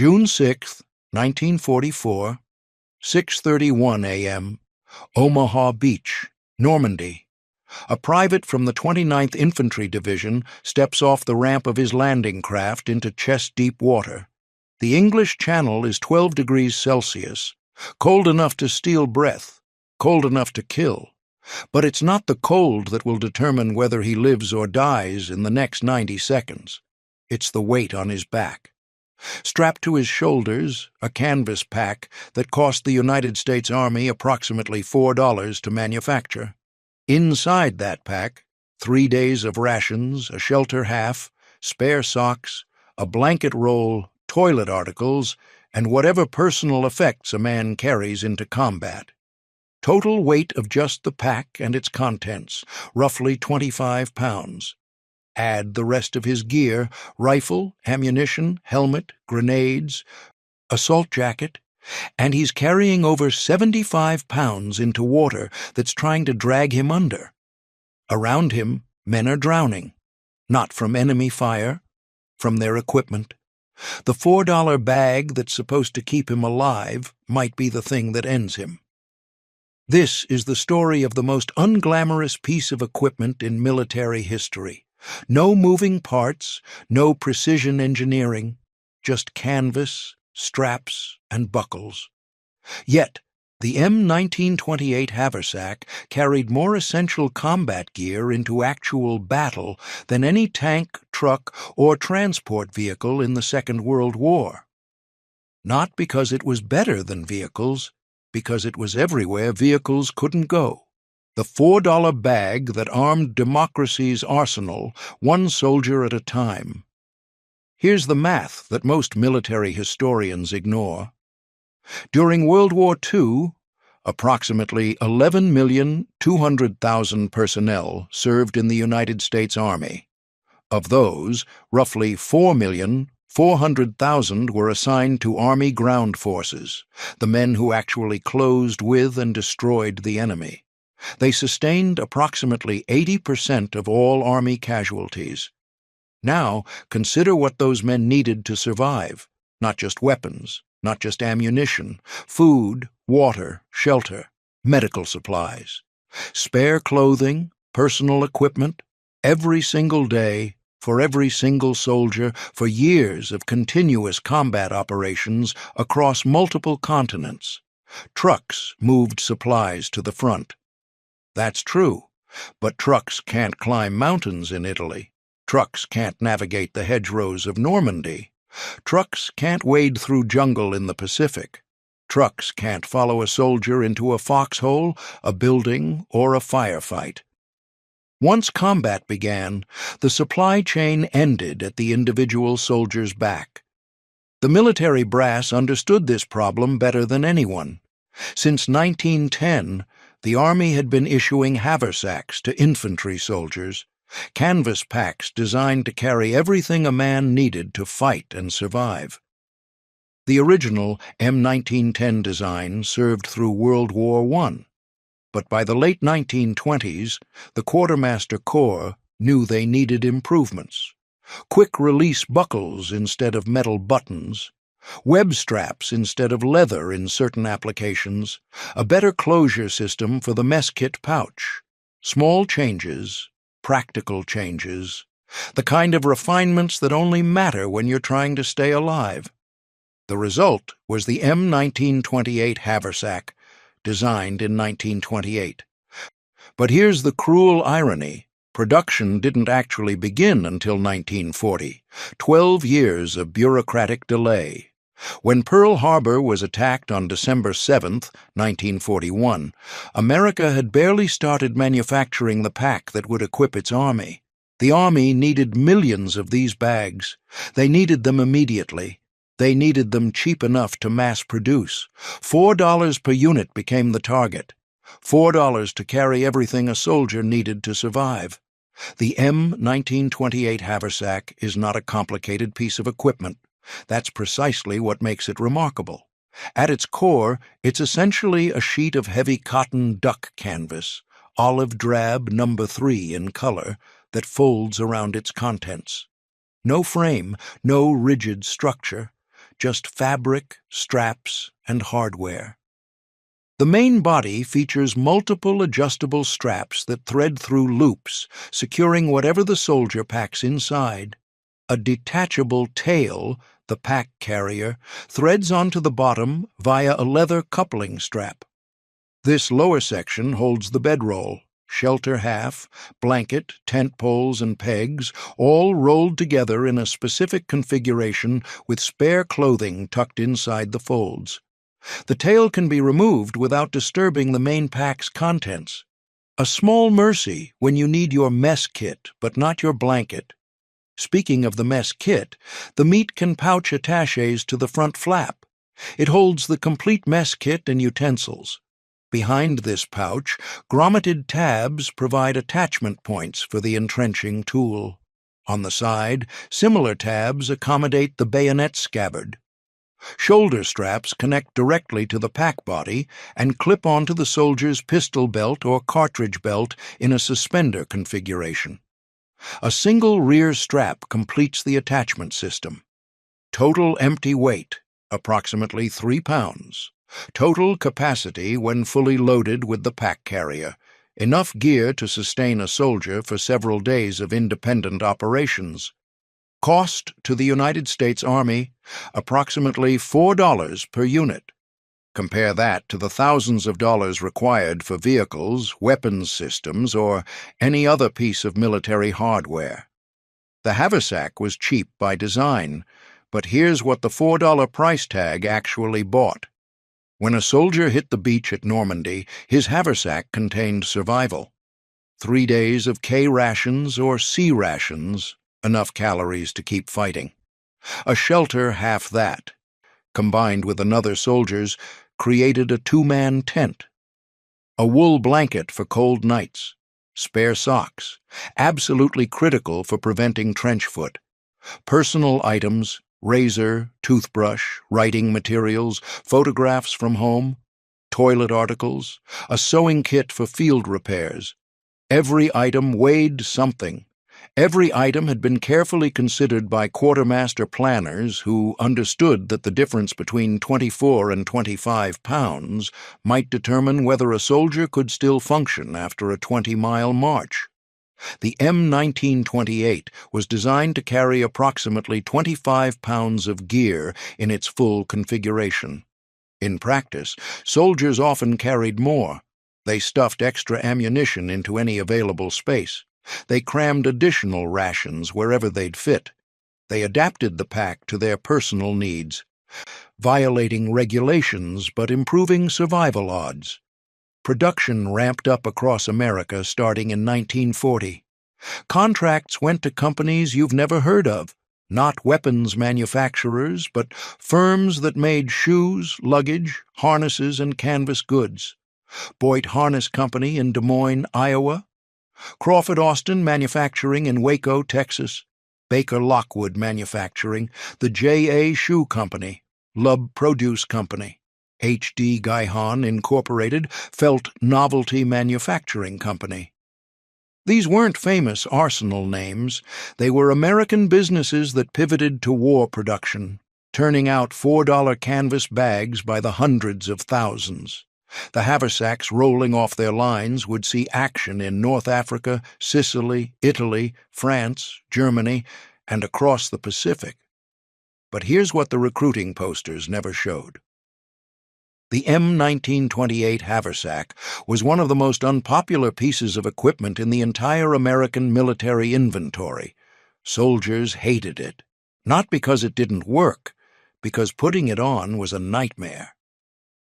June 6, 1944, 6:31 a.m., Omaha Beach, Normandy. A private from the 29th Infantry Division steps off the ramp of his landing craft into chest-deep water. The English Channel is 12 degrees Celsius, cold enough to steal breath, cold enough to kill. But it's not the cold that will determine whether he lives or dies in the next 90 seconds. It's the weight on his back. Strapped to his shoulders, a canvas pack that cost the United States Army approximately $4 to manufacture. Inside that pack, 3 days of rations, a shelter half, spare socks, a blanket roll, toilet articles, and whatever personal effects a man carries into combat. Total weight of just the pack and its contents, roughly 25 pounds. Add the rest of his gear, rifle, ammunition, helmet, grenades, assault jacket, and he's carrying over 75 pounds into water that's trying to drag him under. Around him, men are drowning, not from enemy fire, from their equipment. The $4 bag that's supposed to keep him alive might be the thing that ends him. This is the story of the most unglamorous piece of equipment in military history. No moving parts, no precision engineering, just canvas, straps, and buckles. Yet, the M1928 Haversack carried more essential combat gear into actual battle than any tank, truck, or transport vehicle in the Second World War. Not because it was better than vehicles, because it was everywhere vehicles couldn't go. The $4 bag that armed democracy's arsenal, one soldier at a time. Here's the math that most military historians ignore. During World War II, approximately 11,200,000 personnel served in the United States Army. Of those, roughly 4,400,000 were assigned to Army ground forces, the men who actually closed with and destroyed the enemy. They sustained approximately 80% of all Army casualties. Now, consider what those men needed to survive. Not just weapons, not just ammunition, food, water, shelter, medical supplies, spare clothing, personal equipment, every single day, for every single soldier, for years of continuous combat operations across multiple continents. Trucks moved supplies to the front. That's true, but trucks can't climb mountains in Italy. Trucks can't navigate the hedgerows of Normandy. Trucks can't wade through jungle in the Pacific. Trucks can't follow a soldier into a foxhole, a building, or a firefight. Once combat began, the supply chain ended at the individual soldier's back. The military brass understood this problem better than anyone. Since 1910, the Army had been issuing haversacks to infantry soldiers, canvas packs designed to carry everything a man needed to fight and survive. The original M1910 design served through World War I, but by the late 1920s, the Quartermaster Corps knew they needed improvements. Quick-release buckles instead of metal buttons, web straps instead of leather in certain applications, a better closure system for the mess kit pouch. Small changes, practical changes, the kind of refinements that only matter when you're trying to stay alive. The result was the M1928 Haversack, designed in 1928. But here's the cruel irony. Production didn't actually begin until 1940, 12 years of bureaucratic delay. When Pearl Harbor was attacked on December 7, 1941, America had barely started manufacturing the pack that would equip its army. The Army needed millions of these bags. They needed them immediately. They needed them cheap enough to mass produce. $4 per unit became the target. $4 to carry everything a soldier needed to survive. The M1928 Haversack is not a complicated piece of equipment. That's precisely what makes it remarkable. At its core, it's essentially a sheet of heavy cotton duck canvas, olive drab No. 3 in color, that folds around its contents. No frame, no rigid structure, just fabric, straps, and hardware. The main body features multiple adjustable straps that thread through loops, securing whatever the soldier packs inside. A detachable tail, the pack carrier, threads onto the bottom via a leather coupling strap. This lower section holds the bedroll, shelter half, blanket, tent poles, and pegs, all rolled together in a specific configuration with spare clothing tucked inside the folds. The tail can be removed without disturbing the main pack's contents. A small mercy when you need your mess kit, but not your blanket. Speaking of the mess kit, the meat can pouch attaches to the front flap. It holds the complete mess kit and utensils. Behind this pouch, grommeted tabs provide attachment points for the entrenching tool. On the side, similar tabs accommodate the bayonet scabbard. Shoulder straps connect directly to the pack body and clip onto the soldier's pistol belt or cartridge belt in a suspender configuration. A single rear strap completes the attachment system. Total empty weight, approximately 3 pounds. Total capacity when fully loaded with the pack carrier, enough gear to sustain a soldier for several days of independent operations. Cost to the United States Army, approximately $4 per unit. Compare that to the thousands of dollars required for vehicles, weapons systems, or any other piece of military hardware. The Haversack was cheap by design, but here's what the $4 price tag actually bought. When a soldier hit the beach at Normandy, his Haversack contained survival. 3 days of K rations or C rations, enough calories to keep fighting. A shelter half that, combined with another soldier's, created a 2-man tent. A wool blanket for cold nights. Spare socks, absolutely critical for preventing trench foot. Personal items, razor, toothbrush, writing materials, photographs from home, toilet articles, a sewing kit for field repairs. Every item weighed something. Every item had been carefully considered by quartermaster planners who understood that the difference between 24 and 25 pounds might determine whether a soldier could still function after a 20-mile march. The M1928 was designed to carry approximately 25 pounds of gear in its full configuration. In practice, soldiers often carried more. They stuffed extra ammunition into any available space. They crammed additional rations wherever they'd fit. They adapted the pack to their personal needs, violating regulations but improving survival odds. Production ramped up across America starting in 1940. Contracts went to companies you've never heard of, not weapons manufacturers, but firms that made shoes, luggage, harnesses, and canvas goods. Boyd Harness Company in Des Moines, Iowa. Crawford Austin Manufacturing in Waco, Texas. Baker Lockwood Manufacturing, the J.A. Shoe Company, Lub Produce Company. H.D. Guyhan Incorporated, Felt Novelty Manufacturing Company. These weren't famous arsenal names. They were American businesses that pivoted to war production, turning out $4 canvas bags by the hundreds of thousands. The haversacks rolling off their lines would see action in North Africa, Sicily, Italy, France, Germany, and across the Pacific. But here's what the recruiting posters never showed. The M1928 Haversack was one of the most unpopular pieces of equipment in the entire American military inventory. Soldiers hated it, not because it didn't work, because putting it on was a nightmare.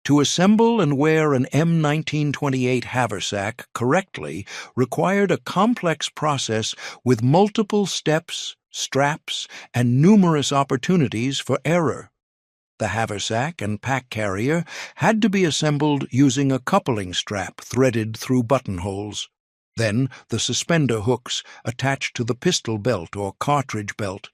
To assemble and wear an M1928 Haversack correctly required a complex process with multiple steps, straps, and numerous opportunities for error. The haversack and pack carrier had to be assembled using a coupling strap threaded through buttonholes. Then the suspender hooks attached to the pistol belt or cartridge belt.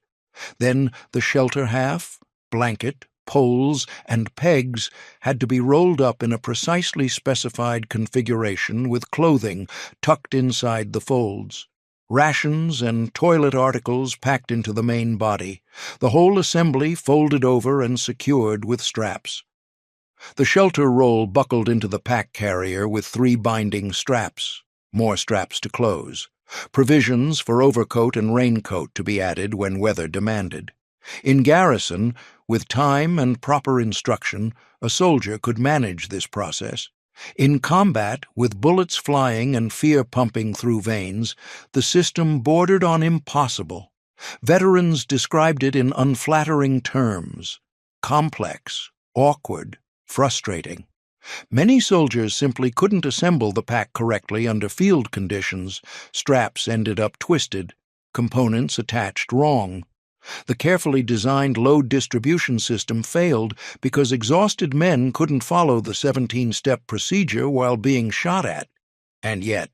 Then the shelter half, blanket, poles, and pegs had to be rolled up in a precisely specified configuration with clothing tucked inside the folds. rations and toilet articles packed into the main body, the whole assembly folded over and secured with straps. The shelter roll buckled into the pack carrier with 3 binding straps, more straps to close, provisions for overcoat and raincoat to be added when weather demanded. In garrison, with time and proper instruction, a soldier could manage this process. In combat, with bullets flying and fear pumping through veins, the system bordered on impossible. Veterans described it in unflattering terms: complex, awkward, frustrating. Many soldiers simply couldn't assemble the pack correctly under field conditions. Straps ended up twisted, components attached wrong. The carefully designed load distribution system failed because exhausted men couldn't follow the 17-step procedure while being shot at. And yet,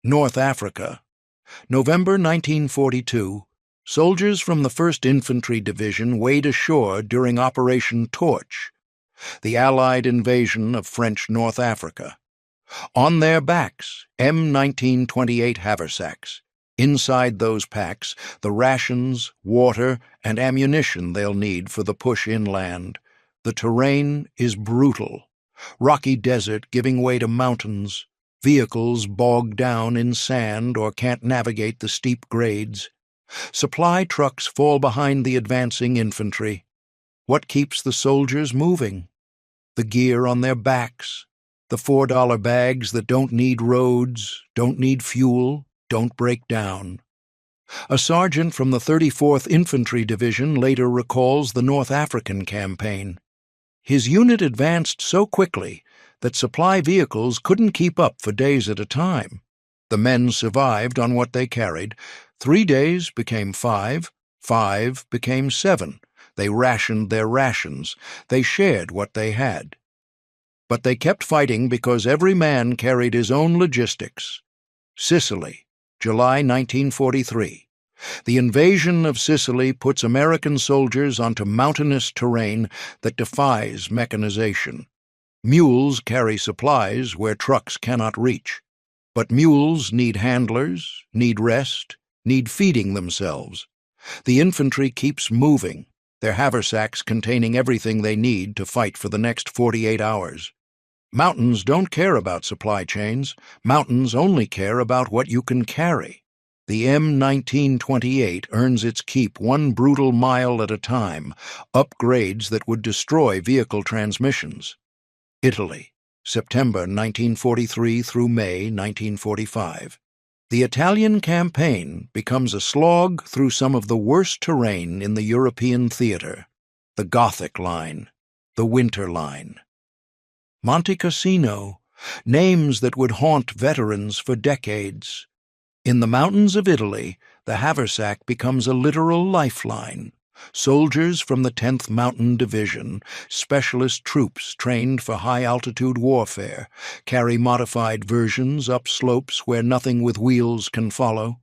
North Africa. November 1942, soldiers from the 1st Infantry Division weighed ashore during Operation Torch, the Allied invasion of French North Africa. On their backs, M1928 Haversacks. Inside those packs, the rations, water, and ammunition they'll need for the push inland. The terrain is brutal. Rocky desert giving way to mountains, vehicles bogged down in sand or can't navigate the steep grades. Supply trucks fall behind the advancing infantry. What keeps the soldiers moving? The gear on their backs, the $4 bags that don't need roads, don't need fuel, don't break down. A sergeant from the 34th Infantry Division later recalls the North African campaign. His unit advanced so quickly that supply vehicles couldn't keep up for days at a time. The men survived on what they carried. 3 days became 5, 5 became 7. They rationed their rations. They shared what they had. But they kept fighting because every man carried his own logistics. Sicily, July 1943. The invasion of Sicily puts American soldiers onto mountainous terrain that defies mechanization. Mules carry supplies where trucks cannot reach. But mules need handlers, need rest, need feeding themselves. The infantry keeps moving, their haversacks containing everything they need to fight for the next 48 hours. Mountains don't care about supply chains. Mountains only care about what you can carry. The M1928 earns its keep 1 brutal mile at a time, upgrades that would destroy vehicle transmissions. Italy, September 1943 through May 1945. The Italian campaign becomes a slog through some of the worst terrain in the European theater: the Gothic Line, the Winter Line. Monte Cassino, names that would haunt veterans for decades. In the mountains of Italy, the haversack becomes a literal lifeline. Soldiers from the 10th Mountain Division, specialist troops trained for high-altitude warfare, carry modified versions up slopes where nothing with wheels can follow.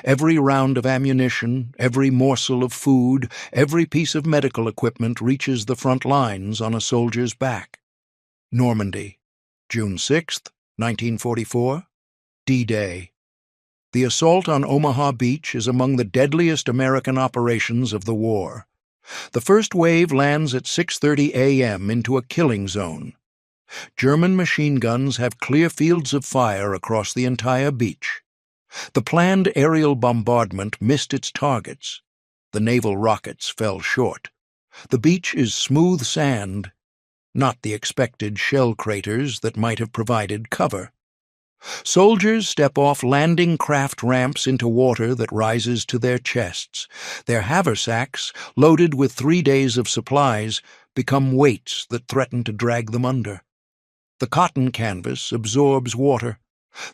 Every round of ammunition, every morsel of food, every piece of medical equipment reaches the front lines on a soldier's back. Normandy, June 6, 1944, D-Day. The assault on Omaha Beach is among the deadliest American operations of the war. The first wave lands at 6:30 a.m. into a killing zone. German machine guns have clear fields of fire across the entire beach. The planned aerial bombardment missed its targets. The naval rockets fell short. The beach is smooth sand, not the expected shell craters that might have provided cover. Soldiers step off landing craft ramps into water that rises to their chests. Their haversacks, loaded with 3 days of supplies, become weights that threaten to drag them under. The cotton canvas absorbs water.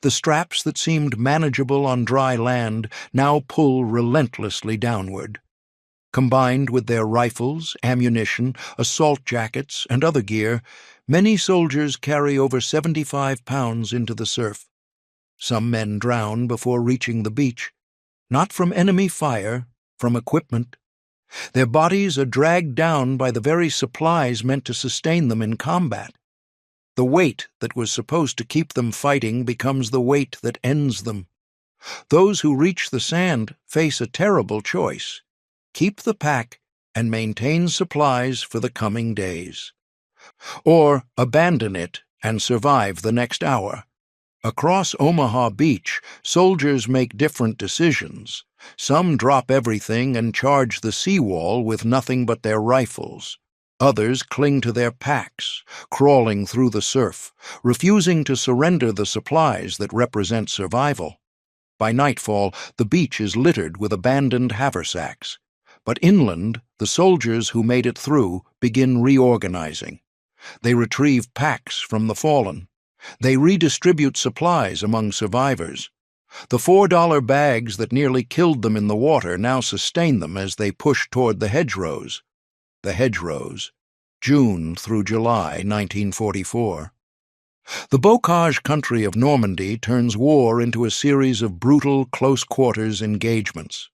The straps that seemed manageable on dry land now pull relentlessly downward. Combined with their rifles, ammunition, assault jackets, and other gear, many soldiers carry over 75 pounds into the surf. Some men drown before reaching the beach, not from enemy fire, from equipment. Their bodies are dragged down by the very supplies meant to sustain them in combat. The weight that was supposed to keep them fighting becomes the weight that ends them. Those who reach the sand face a terrible choice: keep the pack and maintain supplies for the coming days, or abandon it and survive the next hour. Across Omaha Beach, soldiers make different decisions. Some drop everything and charge the seawall with nothing but their rifles. Others cling to their packs, crawling through the surf, refusing to surrender the supplies that represent survival. By nightfall, the beach is littered with abandoned haversacks. But inland, the soldiers who made it through begin reorganizing. They retrieve packs from the fallen. They redistribute supplies among survivors. The $4 bags that nearly killed them in the water now sustain them as they push toward the hedgerows. The hedgerows, June through July 1944. The bocage country of Normandy turns war into a series of brutal, close-quarters engagements.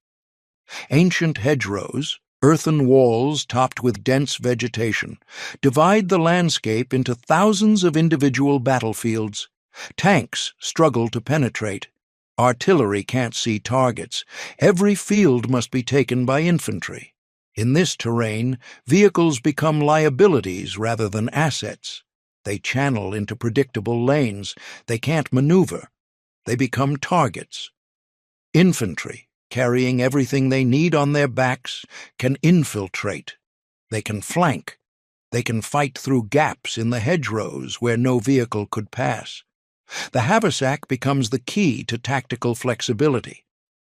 Ancient hedgerows, earthen walls topped with dense vegetation, divide the landscape into thousands of individual battlefields. Tanks struggle to penetrate. Artillery can't see targets. Every field must be taken by infantry. In this terrain, vehicles become liabilities rather than assets. They channel into predictable lanes. They can't maneuver. They become targets. Infantry, carrying everything they need on their backs, can infiltrate. They can flank. They can fight through gaps in the hedgerows where no vehicle could pass. The haversack becomes the key to tactical flexibility.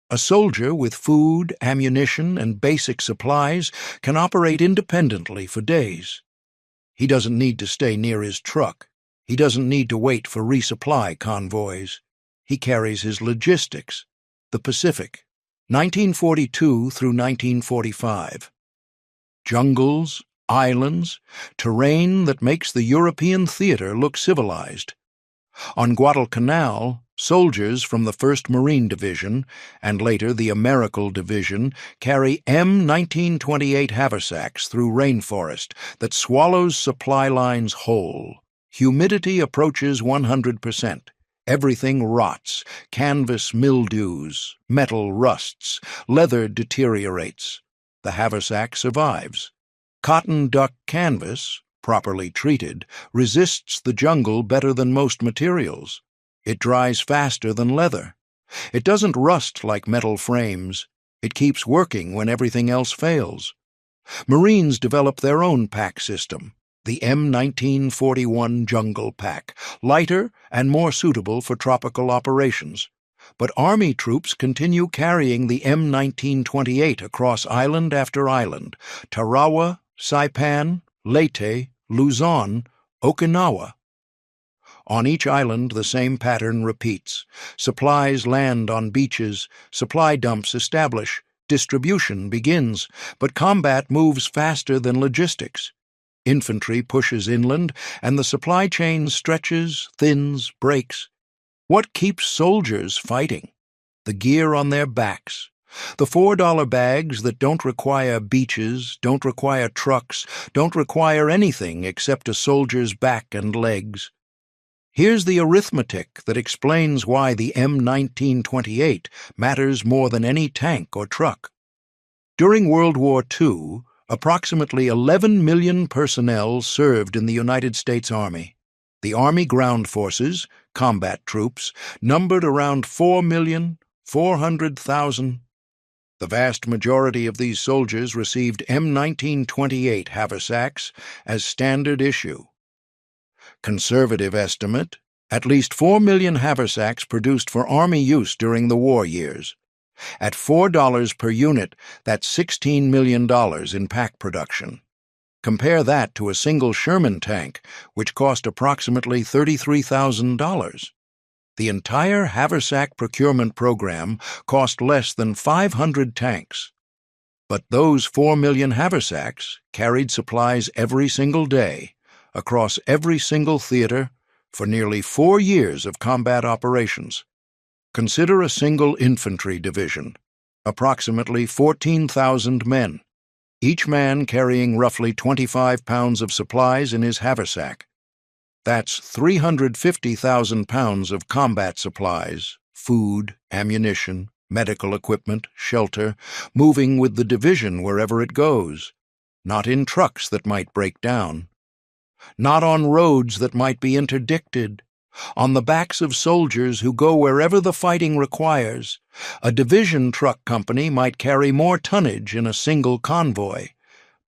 A soldier with food, ammunition, and basic supplies can operate independently for days. He doesn't need to stay near his truck. He doesn't need to wait for resupply convoys. He carries his logistics. The Pacific, 1942 through 1945. Jungles, islands, terrain that makes the European theater look civilized. On Guadalcanal, soldiers from the 1st Marine Division, and later the Americal Division, carry M1928 Haversacks through rainforest that swallows supply lines whole. Humidity approaches 100%. Everything rots, canvas mildews, metal rusts, leather deteriorates. The haversack survives. Cotton duck canvas, properly treated, resists the jungle better than most materials. It dries faster than leather. It doesn't rust like metal frames. It keeps working when everything else fails. Marines developed their own pack system, the M1941 Jungle Pack, lighter and more suitable for tropical operations. But Army troops continue carrying the M1928 across island after island: Tarawa, Saipan, Leyte, Luzon, Okinawa. On each island, the same pattern repeats. Supplies land on beaches, supply dumps establish, distribution begins, but combat moves faster than logistics. Infantry pushes inland, and the supply chain stretches, thins, breaks. What keeps soldiers fighting? The gear on their backs. The $4 bags that don't require beaches, don't require trucks, don't require anything except a soldier's back and legs. Here's the arithmetic that explains why the M1928 matters more than any tank or truck. During World War II, approximately 11 million personnel served in the United States Army. The Army ground forces, combat troops, numbered around 4,400,000. The vast majority of these soldiers received M1928 Haversacks as standard issue. Conservative estimate, at least 4 million haversacks produced for Army use during the war years. At $4 per unit, that's $16 million in pack production. Compare that to a single Sherman tank, which cost approximately $33,000. The entire haversack procurement program cost less than 500 tanks. But those 4 million haversacks carried supplies every single day, across every single theater, for nearly 4 years of combat operations. Consider a single infantry division, approximately 14,000 men, each man carrying roughly 25 pounds of supplies in his haversack. That's 350,000 pounds of combat supplies food, ammunition, medical equipment, shelter, moving with the division wherever it goes, not in trucks that might break down, not on roads that might be interdicted, on the backs of soldiers who go wherever the fighting requires. A division truck company might carry more tonnage in a single convoy,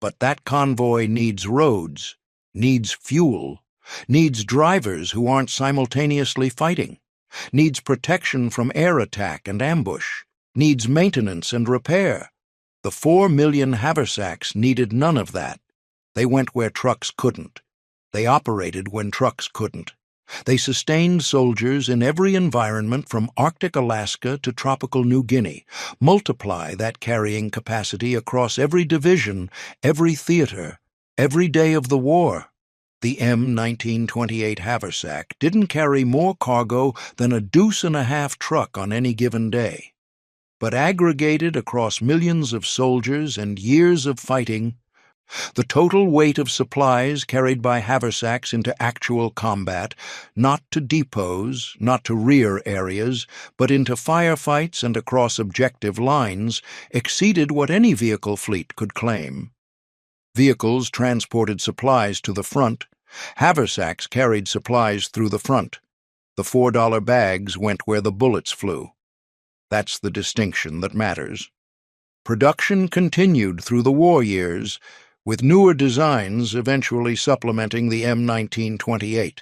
but that convoy needs roads, needs fuel, needs drivers who aren't simultaneously fighting, needs protection from air attack and ambush, needs maintenance and repair. The 4 million Haversacks needed none of that. They went where trucks couldn't. They operated when trucks couldn't. They sustained soldiers in every environment from Arctic Alaska to tropical New Guinea. Multiply that carrying capacity across every division, every theater, every day of the war. The M1928 Haversack didn't carry more cargo than a deuce-and-a-half truck on any given day. But aggregated across millions of soldiers and years of fighting, the total weight of supplies carried by haversacks into actual combat, not to depots, not to rear areas, but into firefights and across objective lines, exceeded what any vehicle fleet could claim. Vehicles transported supplies to the front. Haversacks carried supplies through the front. The $4 bags went where the bullets flew. That's the distinction that matters. Production continued through the war years, with newer designs eventually supplementing the M1928.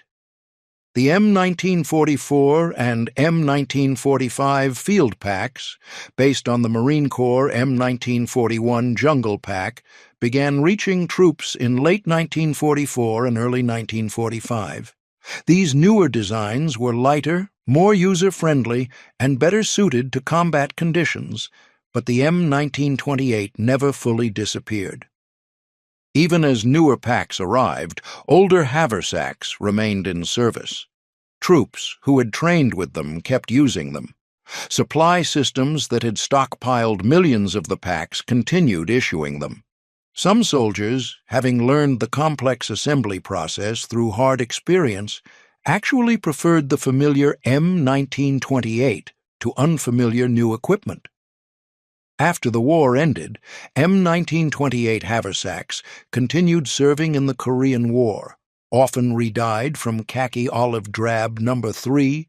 The M1944 and M1945 field packs, based on the Marine Corps M1941 Jungle Pack, began reaching troops in late 1944 and early 1945. These newer designs were lighter, more user-friendly, and better suited to combat conditions, but the M1928 never fully disappeared. Even as newer packs arrived, older haversacks remained in service. Troops who had trained with them kept using them. Supply systems that had stockpiled millions of the packs continued issuing them. Some soldiers, having learned the complex assembly process through hard experience, actually preferred the familiar M1928 to unfamiliar new equipment. After the war ended, M1928 haversacks continued serving in the Korean War, often re-dyed from khaki olive drab No. 3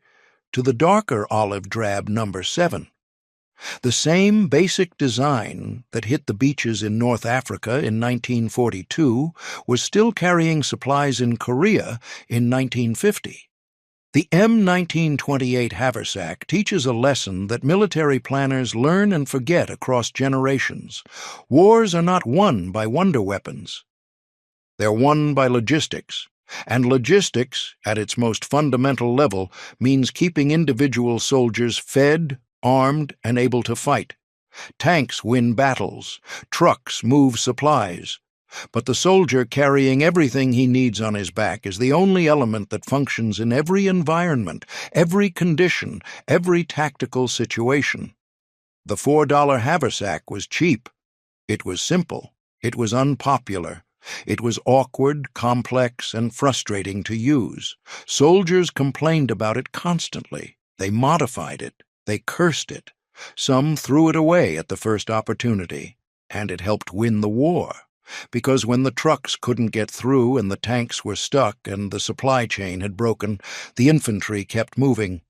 to the darker olive drab No. 7. The same basic design that hit the beaches in North Africa in 1942 was still carrying supplies in Korea in 1950. The M1928 Haversack teaches a lesson that military planners learn and forget across generations. Wars are not won by wonder weapons. They're won by logistics, and logistics, at its most fundamental level, means keeping individual soldiers fed, armed, and able to fight. Tanks win battles, trucks move supplies. But the soldier carrying everything he needs on his back is the only element that functions in every environment, every condition, every tactical situation. The $4 haversack was cheap. It was simple. It was unpopular. It was awkward, complex, and frustrating to use. Soldiers complained about it constantly. They modified it. They cursed it. Some threw it away at the first opportunity. And it helped win the war. Because when the trucks couldn't get through and the tanks were stuck and the supply chain had broken, the infantry kept moving.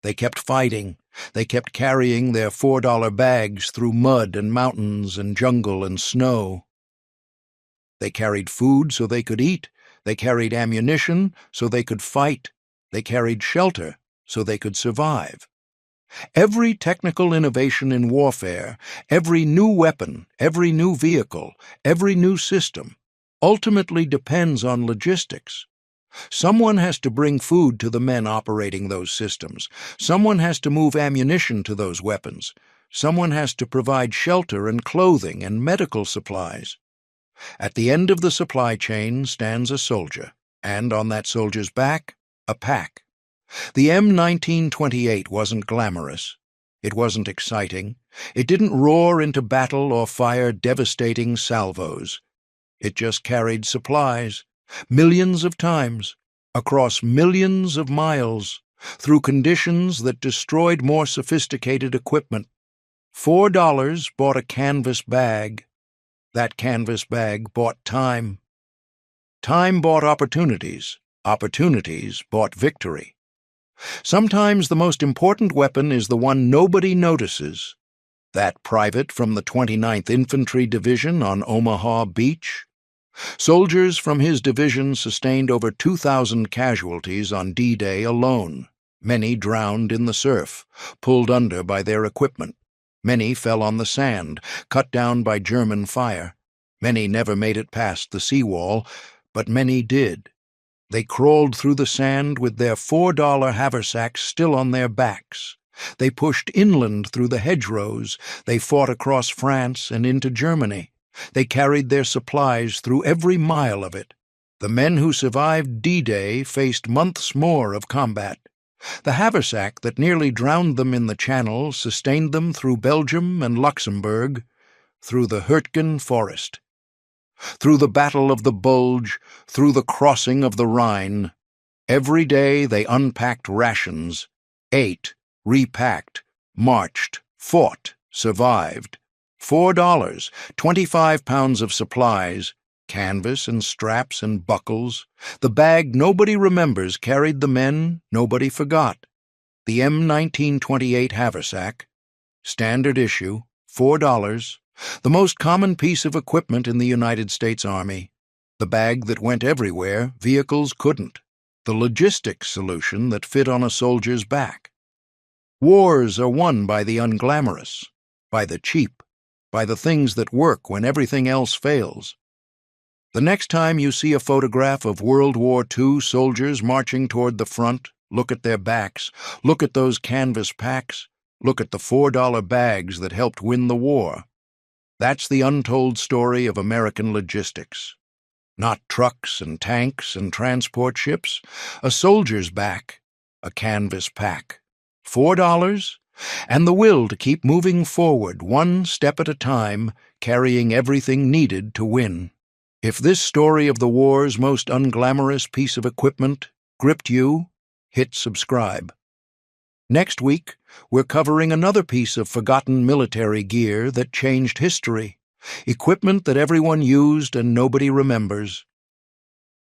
They kept fighting. They kept carrying their $4 bags through mud and mountains and jungle and snow. They carried food so they could eat. They carried ammunition so they could fight. They carried shelter so they could survive. Every technical innovation in warfare, every new weapon, every new vehicle, every new system, ultimately depends on logistics. Someone has to bring food to the men operating those systems. Someone has to move ammunition to those weapons. Someone has to provide shelter and clothing and medical supplies. At the end of the supply chain stands a soldier, and on that soldier's back, a pack. The M1928 wasn't glamorous. It wasn't exciting. It didn't roar into battle or fire devastating salvos. It just carried supplies, millions of times, across millions of miles, through conditions that destroyed more sophisticated equipment. $4 bought a canvas bag. That canvas bag bought time. Time bought opportunities. Opportunities bought victory. Sometimes the most important weapon is the one nobody notices. That private from the 29th Infantry Division on Omaha Beach. Soldiers from his division sustained over 2,000 casualties on D-Day alone. Many drowned in the surf, pulled under by their equipment. Many fell on the sand, cut down by German fire. Many never made it past the seawall, but many did. They crawled through the sand with their $4 haversacks still on their backs. They pushed inland through the hedgerows. They fought across France and into Germany. They carried their supplies through every mile of it. The men who survived D-Day faced months more of combat. The haversack that nearly drowned them in the Channel sustained them through Belgium and Luxembourg, through the Hürtgen forest, through the Battle of the Bulge, through the crossing of the Rhine. Every day they unpacked rations, ate, repacked, marched, fought, survived. $4, 25 pounds of supplies, canvas and straps and buckles. The bag nobody remembers carried the men nobody forgot. The M1928 Haversack, standard issue, $4, the most common piece of equipment in the United States Army. The bag that went everywhere vehicles couldn't. The logistics solution that fit on a soldier's back. Wars are won by the unglamorous, by the cheap, by the things that work when everything else fails. The next time you see a photograph of World War II soldiers marching toward the front, look at their backs, look at those canvas packs, look at the $4 bags that helped win the war. That's the untold story of American logistics. Not trucks and tanks and transport ships, a soldier's back, a canvas pack. $4, and the will to keep moving forward one step at a time, carrying everything needed to win. If this story of the war's most unglamorous piece of equipment gripped you, hit subscribe. Next week, we're covering another piece of forgotten military gear that changed history, equipment that everyone used and nobody remembers.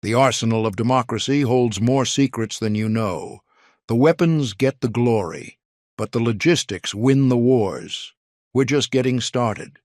The arsenal of democracy holds more secrets than you know. The weapons get the glory, but the logistics win the wars. We're just getting started.